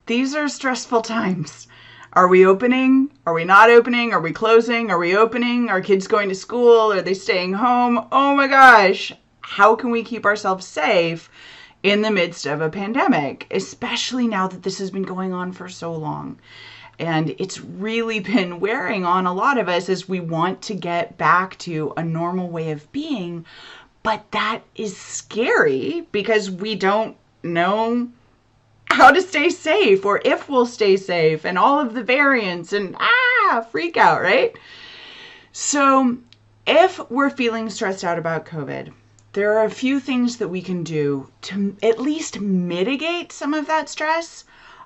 these are stressful times. Are we opening? Are we not opening? Are we closing? Are we opening? Are kids going to school? Are they staying home? Oh my gosh. How can we keep ourselves safe in the midst of a pandemic, especially now that this has been going on for so long? And it's really been wearing on a lot of us as we want to get back to a normal way of being. But that is scary because we don't know how to stay safe or if we'll stay safe and all of the variants and freak out, right? So if we're feeling stressed out about COVID, there are a few things that we can do to at least mitigate some of that stress.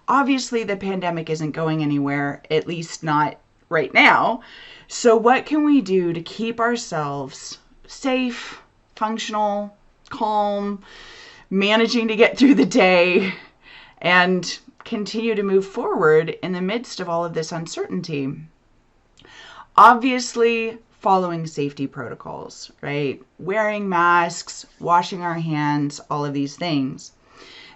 Obviously, the pandemic isn't going anywhere, at least not right now. So what can we do to keep ourselves safe, functional, calm, managing to get through the day, and continue to move forward in the midst of all of this uncertainty? Obviously, following safety protocols, right? Wearing masks, washing our hands, all of these things.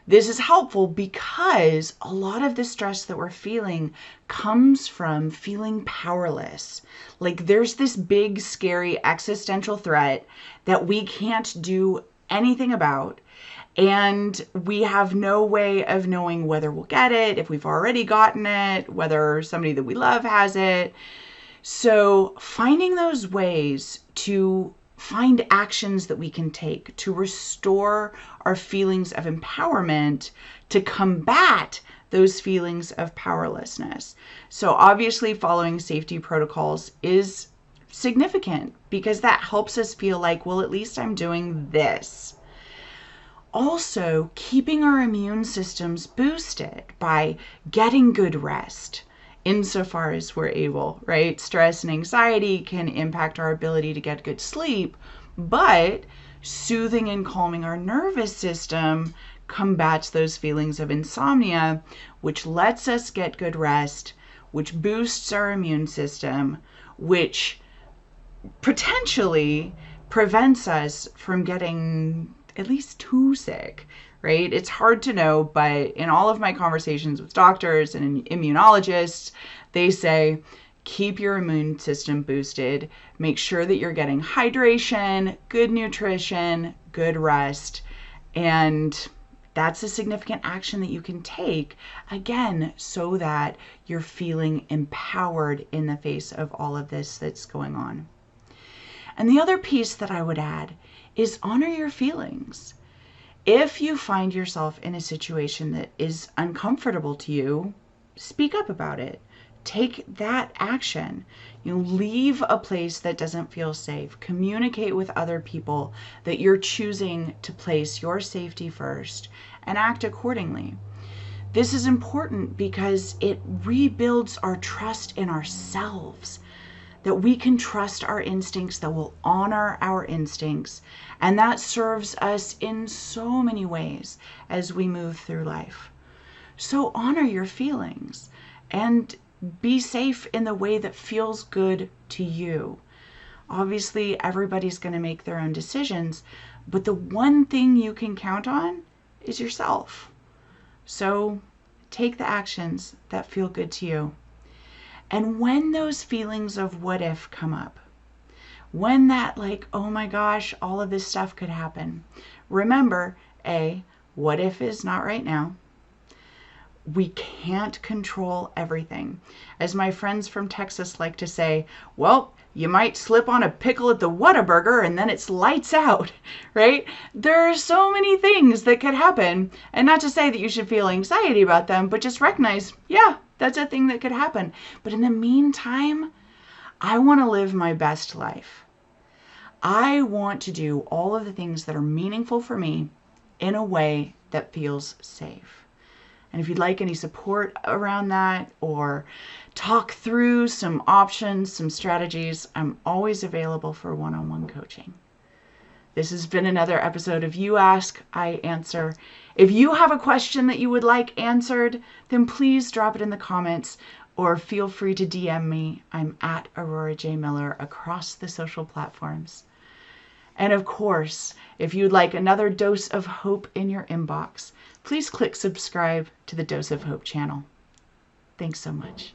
This is helpful because a lot of the stress that we're feeling comes from feeling powerless. Like there's this big, scary existential threat that we can't do anything about. And we have no way of knowing whether we'll get it, if we've already gotten it, whether somebody that we love has it. So finding those ways to find actions that we can take to restore our feelings of empowerment, to combat those feelings of powerlessness. So obviously following safety protocols is significant because that helps us feel like, well, at least I'm doing this. Also, keeping our immune systems boosted by getting good rest, insofar as we're able, right? Stress and anxiety can impact our ability to get good sleep, but soothing and calming our nervous system combats those feelings of insomnia, which lets us get good rest, which boosts our immune system, which potentially prevents us from getting at least too sick, right? It's hard to know, but in all of my conversations with doctors and immunologists, they say, keep your immune system boosted, make sure that you're getting hydration, good nutrition, good rest, and that's a significant action that you can take, again, so that you're feeling empowered in the face of all of this that's going on. And the other piece that I would add is honor your feelings. If you find yourself in a situation that is uncomfortable to you, speak up about it. Take that action. Leave a place that doesn't feel safe. Communicate with other people that you're choosing to place your safety first and act accordingly. This is important because it rebuilds our trust in ourselves, that we can trust our instincts, that we'll honor our instincts, and that serves us in so many ways as we move through life. So honor your feelings and be safe in the way that feels good to you. Obviously, everybody's going to make their own decisions, but the one thing you can count on is yourself. So take the actions that feel good to you. And when those feelings of what if come up, when that oh my gosh, all of this stuff could happen, remember, what if is not right now. We can't control everything. As my friends from Texas like to say, well, you might slip on a pickle at the Whataburger and then it's lights out, right? There are so many things that could happen. And not to say that you should feel anxiety about them, but just recognize, yeah, that's a thing that could happen. But in the meantime, I want to live my best life. I want to do all of the things that are meaningful for me in a way that feels safe. And if you'd like any support around that or talk through some options, some strategies, I'm always available for one-on-one coaching. This has been another episode of You Ask, I Answer. If you have a question that you would like answered, then please drop it in the comments or feel free to DM me. I'm at Aurora J. Miller across the social platforms. And of course, if you'd like another dose of hope in your inbox, please click subscribe to the Dose of Hope channel. Thanks so much.